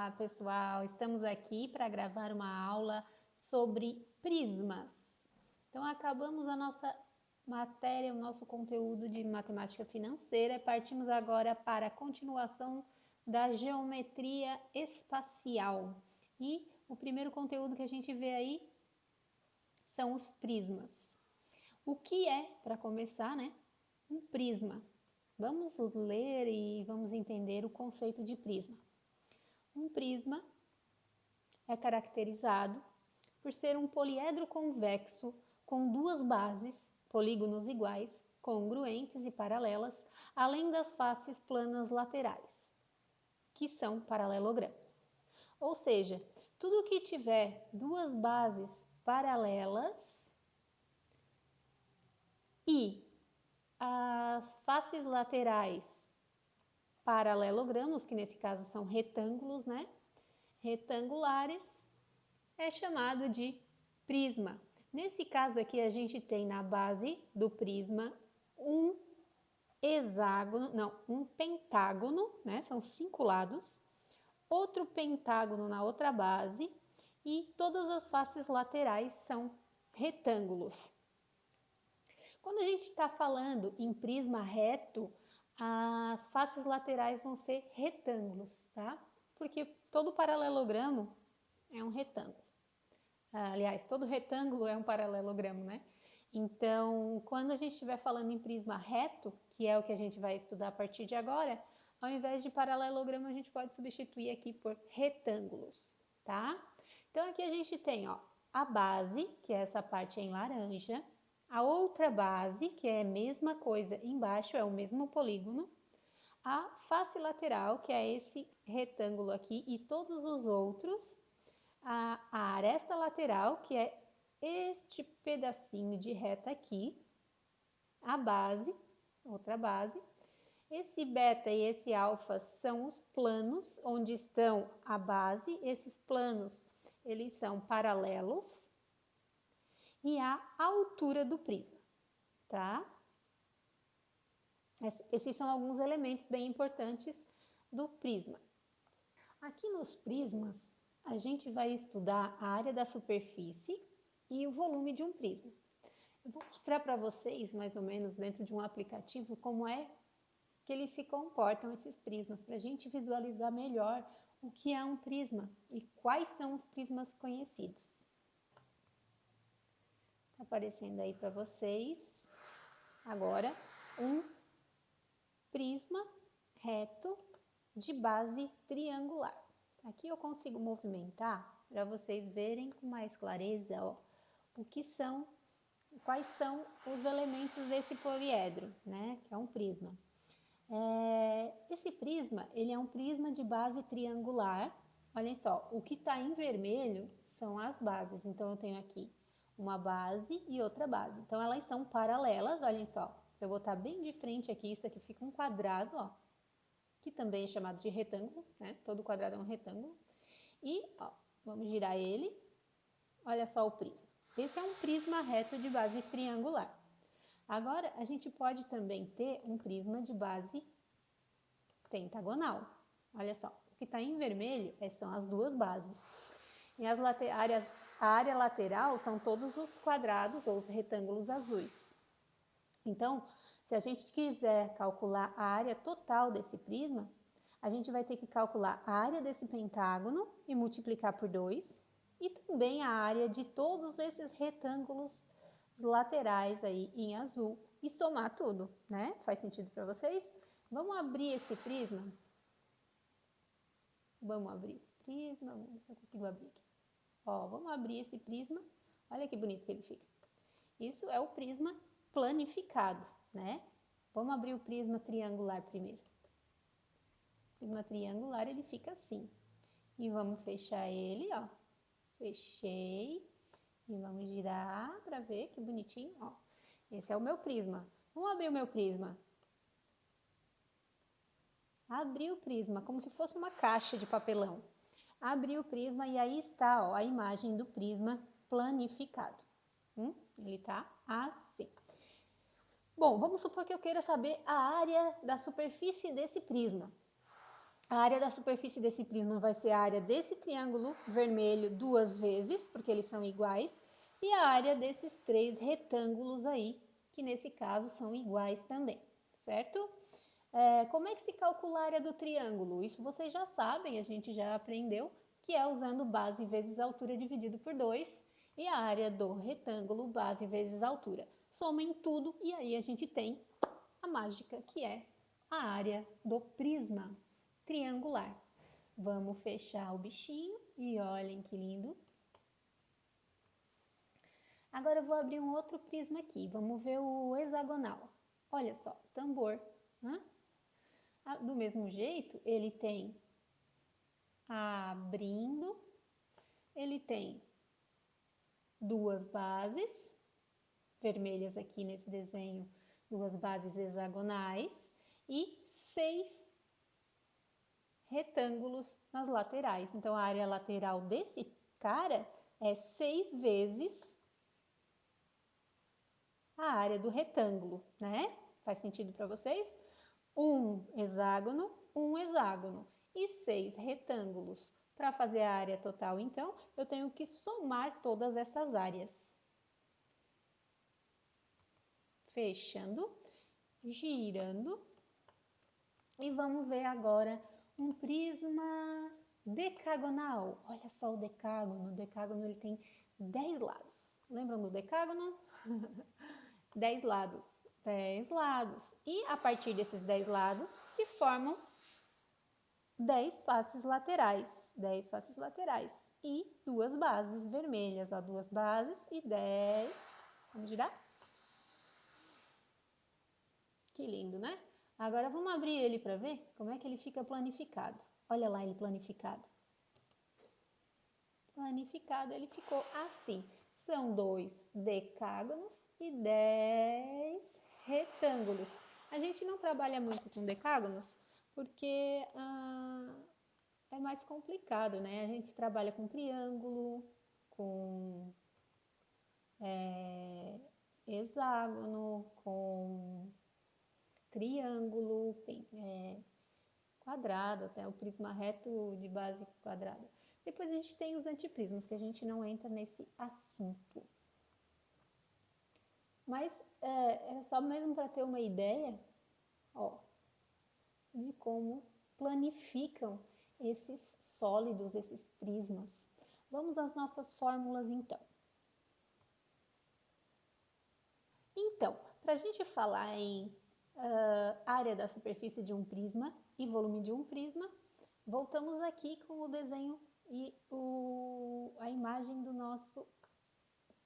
Olá, pessoal! Estamos aqui para gravar uma aula sobre prismas. Então, acabamos a nossa matéria, o nosso conteúdo de matemática financeira e partimos agora para a continuação da geometria espacial. E o primeiro conteúdo que a gente vê aí são os prismas. O que é, para começar, né, um prisma? Vamos ler e vamos entender o conceito de prisma. Um prisma é caracterizado por ser um poliedro convexo com duas bases, polígonos iguais, congruentes e paralelas, além das faces planas laterais, que são paralelogramos. Ou seja, tudo que tiver duas bases paralelas e as faces laterais paralelogramos, que nesse caso são retângulos, né? Retangulares, é chamado de prisma. Nesse caso aqui, a gente tem na base do prisma um hexágono, não, um pentágono, né? São 5 lados, outro pentágono na outra base e todas as faces laterais são retângulos. Quando a gente está falando em prisma reto, as faces laterais vão ser retângulos, tá? Porque todo paralelogramo é um retângulo. Aliás, todo retângulo é um paralelogramo, né? Então, quando a gente estiver falando em prisma reto, que é o que a gente vai estudar a partir de agora, ao invés de paralelogramo, a gente pode substituir aqui por retângulos, tá? Então, aqui a gente tem, ó, a base, que é essa parte em laranja, a outra base, que é a mesma coisa embaixo, é o mesmo polígono, a face lateral, que é esse retângulo aqui, e todos os outros, a aresta lateral, que é este pedacinho de reta aqui, a base, outra base, esse beta e esse alfa são os planos onde estão a base, esses planos, eles são paralelos, e a altura do prisma, tá? Esses são alguns elementos bem importantes do prisma. Aqui nos prismas, a gente vai estudar a área da superfície e o volume de um prisma. Eu vou mostrar para vocês, mais ou menos, dentro de um aplicativo, como é que eles se comportam, esses prismas, para a gente visualizar melhor o que é um prisma e quais são os prismas conhecidos. Está aparecendo aí para vocês agora um prisma reto de base triangular. Aqui eu consigo movimentar para vocês verem com mais clareza, ó, quais são os elementos desse poliedro, né? Que é um prisma. Esse prisma, ele é um prisma de base triangular. Olhem só, o que está em vermelho são as bases. Então, eu tenho aqui uma base e outra base. Então, elas são paralelas, olhem só. Se eu botar bem de frente aqui, isso aqui fica um quadrado, ó, que também é chamado de retângulo, né? Todo quadrado é um retângulo. E, ó, vamos girar ele. Olha só o prisma. Esse é um prisma reto de base triangular. Agora, a gente pode também ter um prisma de base pentagonal. Olha só, o que está em vermelho são as duas bases. E a área lateral são todos os quadrados ou os retângulos azuis. Então, se a gente quiser calcular a área total desse prisma, a gente vai ter que calcular a área desse pentágono e multiplicar por 2, e também a área de todos esses retângulos laterais aí em azul e somar tudo, né? Faz sentido para vocês? Vamos abrir esse prisma? Vamos abrir esse prisma, vamos ver se eu consigo abrir aqui. Ó, vamos abrir esse prisma, olha que bonito que ele fica. Isso é o prisma planificado, né? Vamos abrir o prisma triangular primeiro. O prisma triangular, ele fica assim. E vamos fechar ele, ó. Fechei. E vamos girar para ver que bonitinho, ó. Esse é o meu prisma. Vamos abrir o meu prisma. Abri o prisma, como se fosse uma caixa de papelão. Abri o prisma e aí está, ó, a imagem do prisma planificado. Ele está assim. Bom, vamos supor que eu queira saber a área da superfície desse prisma. A área da superfície desse prisma vai ser a área desse triângulo vermelho 2 vezes, porque eles são iguais, e a área desses 3 retângulos aí, que nesse caso são iguais também, certo? Como é que se calcula a área do triângulo? Isso vocês já sabem, a gente já aprendeu, que é usando base vezes altura dividido por 2, e a área do retângulo, base vezes altura. Soma em tudo e aí a gente tem a mágica, que é a área do prisma triangular. Vamos fechar o bichinho e olhem que lindo. Agora eu vou abrir um outro prisma aqui, vamos ver o hexagonal. Olha só, tambor. Né? Do mesmo jeito, ele tem abrindo, ele tem duas bases, vermelhas aqui nesse desenho, duas bases hexagonais e 6 retângulos nas laterais. Então, a área lateral desse cara é 6 vezes a área do retângulo, né? Faz sentido para vocês? Um hexágono e 6 retângulos. Para fazer a área total, então, eu tenho que somar todas essas áreas. Fechando, girando. E vamos ver agora um prisma decagonal. Olha só o decágono. O decágono ele tem 10 lados. Lembram do decágono? 10 lados. 10 lados. E a partir desses 10 lados se formam 10 faces laterais. 10 faces laterais. E duas bases vermelhas. Ó, duas bases e 10. Vamos girar? Que lindo, né? Agora vamos abrir ele para ver como é que ele fica planificado. Olha lá ele planificado. Planificado ele ficou assim. São 2 decágonos e 10 retângulos. A gente não trabalha muito com decágonos porque é mais complicado, né? A gente trabalha com triângulo, com hexágono, com triângulo, quadrado, até o prisma reto de base quadrada. Depois a gente tem os antiprismas, que a gente não entra nesse assunto. Mas é só mesmo para ter uma ideia, ó, de como planificam esses sólidos, esses prismas. Vamos às nossas fórmulas então. Então, para a gente falar em área da superfície de um prisma e volume de um prisma, voltamos aqui com o desenho e a imagem do nosso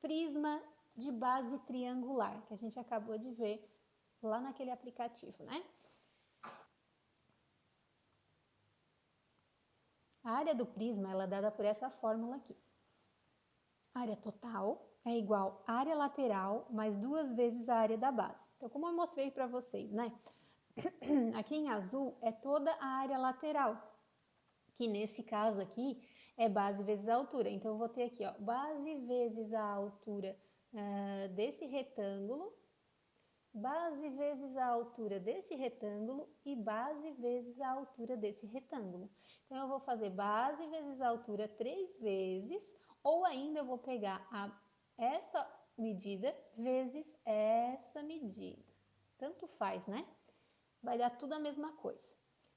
prisma de base triangular, que a gente acabou de ver lá naquele aplicativo, né? A área do prisma ela é dada por essa fórmula aqui. Área total é igual à área lateral mais 2 vezes a área da base. Então, como eu mostrei para vocês, né? Aqui em azul é toda a área lateral, que nesse caso aqui é base vezes a altura. Então, eu vou ter aqui, ó, base vezes a altura desse retângulo, base vezes a altura desse retângulo e base vezes a altura desse retângulo. Então, eu vou fazer base vezes a altura 3 vezes, ou ainda eu vou pegar essa medida vezes essa medida. Tanto faz, né? Vai dar tudo a mesma coisa.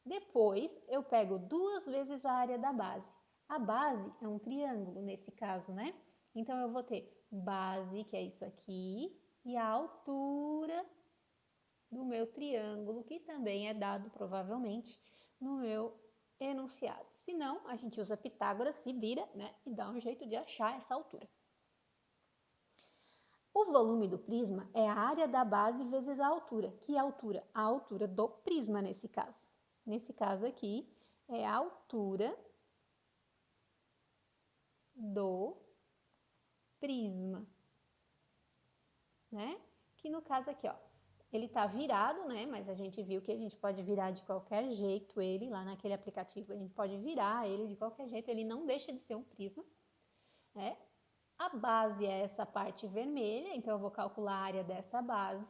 Depois, eu pego 2 vezes a área da base. A base é um triângulo, nesse caso, né? Então, eu vou ter base, que é isso aqui, e a altura do meu triângulo, que também é dado, provavelmente, no meu enunciado. Se não, a gente usa Pitágoras, se vira, né? E dá um jeito de achar essa altura. O volume do prisma é a área da base vezes a altura. Que altura? A altura do prisma, nesse caso. Nesse caso aqui, é a altura do prisma, né? Que no caso aqui, ó, ele tá virado, né? Mas a gente viu que a gente pode virar de qualquer jeito ele, lá naquele aplicativo, a gente pode virar ele de qualquer jeito, ele não deixa de ser um prisma, né? A base é essa parte vermelha, então eu vou calcular a área dessa base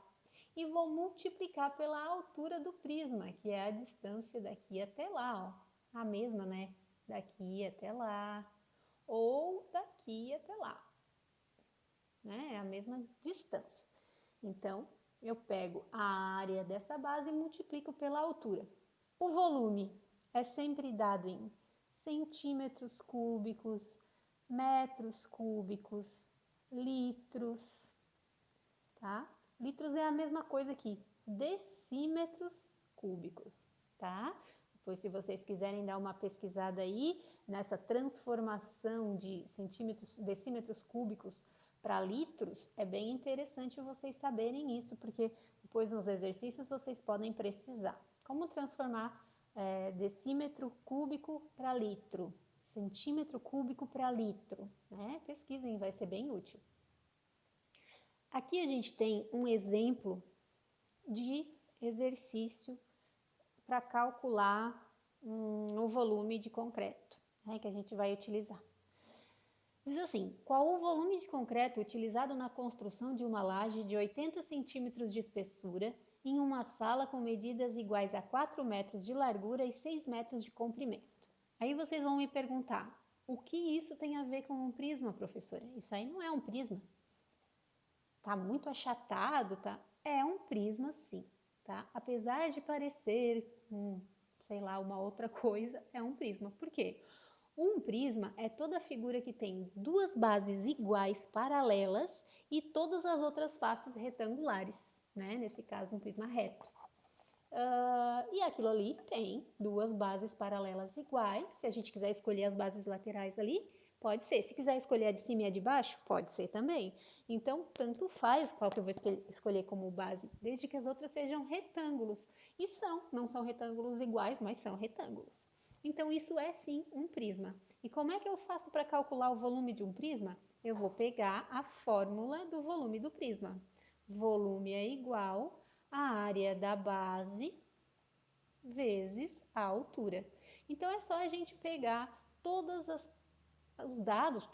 e vou multiplicar pela altura do prisma, que é a distância daqui até lá, ó. a mesma, né? Daqui até lá, ou daqui até lá, né? É a mesma distância. Então, eu pego a área dessa base e multiplico pela altura. O volume é sempre dado em centímetros cúbicos, metros cúbicos, litros, tá? Litros é a mesma coisa aqui, decímetros cúbicos, tá? Depois, se vocês quiserem dar uma pesquisada aí nessa transformação de centímetros, decímetros cúbicos para litros, é bem interessante vocês saberem isso, porque depois nos exercícios vocês podem precisar. Como transformar decímetro cúbico para litro, centímetro cúbico para litro, né? Pesquisem, vai ser bem útil. Aqui a gente tem um exemplo de exercício para calcular o volume de concreto, né, que a gente vai utilizar. Diz assim, qual o volume de concreto utilizado na construção de uma laje de 80 centímetros de espessura em uma sala com medidas iguais a 4 metros de largura e 6 metros de comprimento? Aí vocês vão me perguntar, o que isso tem a ver com um prisma, professora? Isso aí não é um prisma. Tá muito achatado, tá? É um prisma sim, tá? Apesar de parecer, sei lá, uma outra coisa, é um prisma. Por quê? Um prisma é toda figura que tem duas bases iguais, paralelas, e todas as outras faces retangulares, né? Nesse caso, um prisma reto. E aquilo ali tem duas bases paralelas iguais. Se a gente quiser escolher as bases laterais ali, pode ser. Se quiser escolher a de cima e a de baixo, pode ser também. Então, tanto faz qual que eu vou escolher como base, desde que as outras sejam retângulos. E não são retângulos iguais, mas são retângulos. Então, isso é sim um prisma. E como é que eu faço para calcular o volume de um prisma? Eu vou pegar a fórmula do volume do prisma. Volume é igual a área da base vezes a altura. Então, é só a gente pegar todos os dados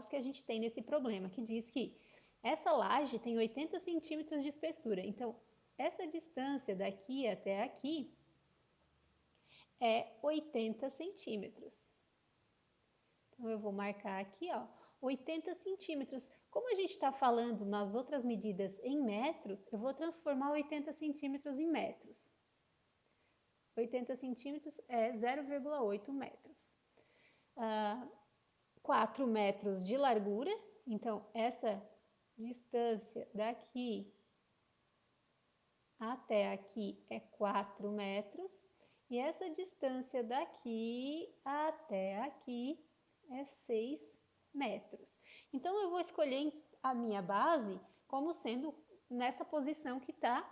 que a gente tem nesse problema, que diz que essa laje tem 80 centímetros de espessura. Então, essa distância daqui até aqui é 80 centímetros. Então, eu vou marcar aqui, ó, 80 centímetros. Como a gente está falando nas outras medidas em metros, eu vou transformar 80 centímetros em metros. 80 centímetros é 0,8 metros. 4 metros de largura, então essa distância daqui até aqui é 4 metros, e essa distância daqui até aqui é 6 metros. Então, eu vou escolher a minha base como sendo nessa posição que está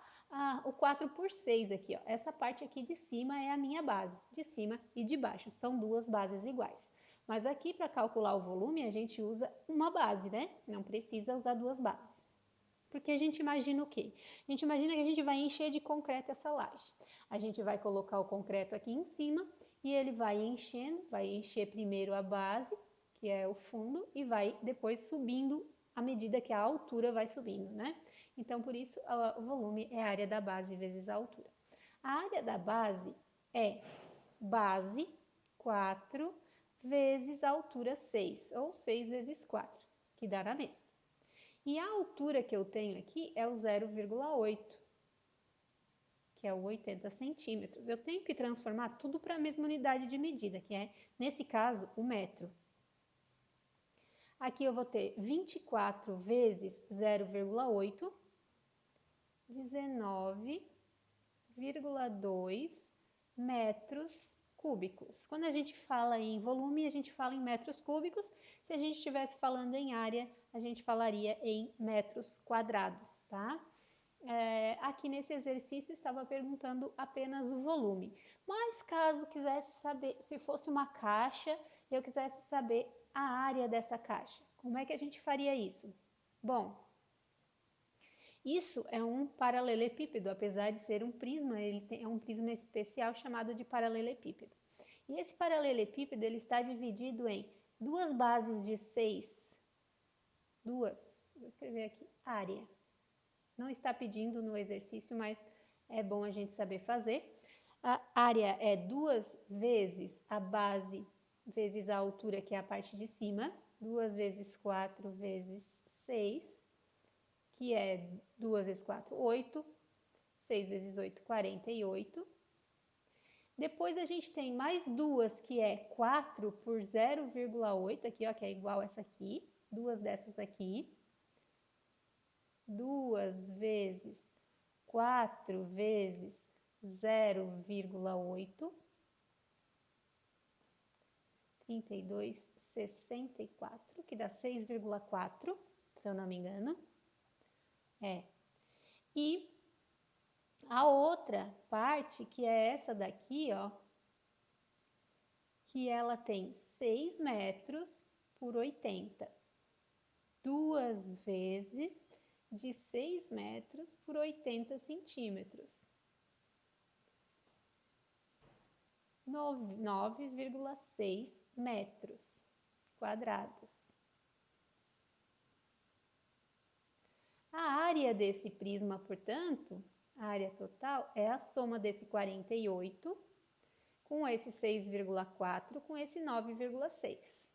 o 4 por 6 aqui, ó. Essa parte aqui de cima é a minha base, de cima e de baixo, são duas bases iguais. Mas aqui, para calcular o volume, a gente usa uma base, né? Não precisa usar duas bases. Porque a gente imagina o quê? A gente imagina que a gente vai encher de concreto essa laje. A gente vai colocar o concreto aqui em cima e ele vai encher primeiro a base, que é o fundo, e vai depois subindo à medida que a altura vai subindo, né? Então, por isso, o volume é a área da base vezes a altura. A área da base é base 4 vezes a altura 6, ou 6 vezes 4, que dá na mesma. E a altura que eu tenho aqui é o 0,8, que é o 80 centímetros. Eu tenho que transformar tudo para a mesma unidade de medida, que é, nesse caso, o metro. Aqui eu vou ter 24 vezes 0,8, 19,2 metros cúbicos. Quando a gente fala em volume, a gente fala em metros cúbicos. Se a gente estivesse falando em área, a gente falaria em metros quadrados, tá? Aqui nesse exercício estava perguntando apenas o volume. Mas caso quisesse saber, se fosse uma caixa, eu quisesse saber a área dessa caixa, como é que a gente faria isso? Bom, isso é um paralelepípedo, apesar de ser um prisma, é um prisma especial chamado de paralelepípedo. E esse paralelepípedo ele está dividido em duas bases de 6, vou escrever aqui, área. Não está pedindo no exercício, mas é bom a gente saber fazer. A área é 2 vezes a base vezes a altura, que é a parte de cima. 2 vezes 4 vezes 6, que é 2 vezes 4, 8. 6 vezes 8, 48. Depois a gente tem mais duas, que é 4 por 0,8, aqui, ó, que é igual essa aqui. Duas dessas aqui. 2 vezes 4 vezes 0,8. 32,64, que dá 6,4, se eu não me engano. E a outra parte, que é essa daqui, ó, que ela tem 6 metros por 80. 2 vezes de 6 metros por 80 centímetros. 9,6 metros quadrados. A área desse prisma, portanto, a área total é a soma desse 48 com esse 6,4 com esse 9,6.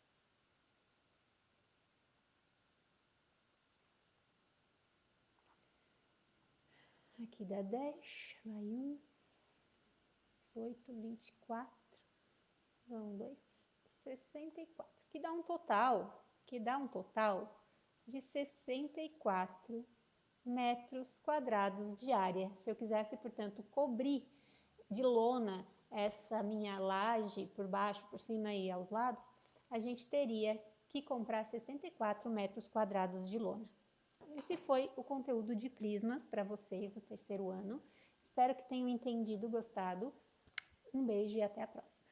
Aqui dá 10, vai 1, 18, 24, vão 2, 64, que dá um total de 64 metros quadrados de área. Se eu quisesse, portanto, cobrir de lona essa minha laje por baixo, por cima e aos lados, a gente teria que comprar 64 metros quadrados de lona. Esse foi o conteúdo de prismas para vocês do terceiro ano. Espero que tenham entendido, gostado. Um beijo e até a próxima.